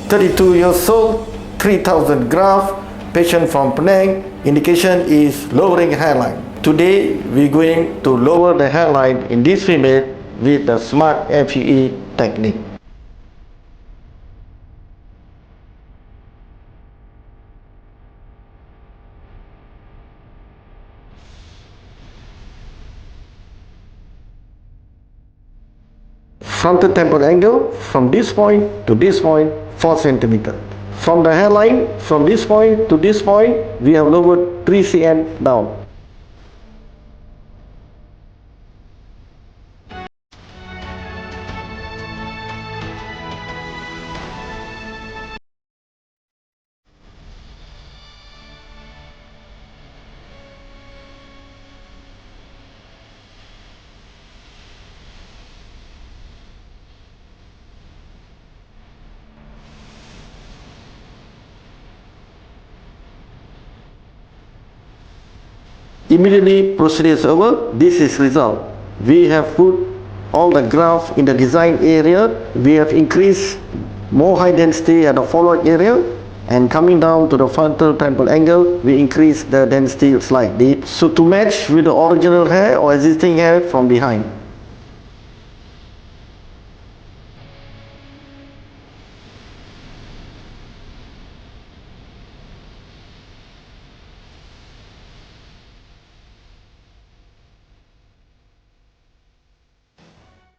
32 years old, 3,000 graph, patient from Penang, indication is lowering hairline. Today, we're going to lower the hairline in this female with the smart FUE technique. Frontal temporal angle from this point to this point 4 cm. From the hairline, from this point to this point, we have lowered 3 cm down. Immediately procedure is over, this is result. We have put all the graph in the design area, we have increased more high density at the forward area, and coming down to the frontal temporal angle, we increase the density slightly, so to match with the original hair or existing hair from behind.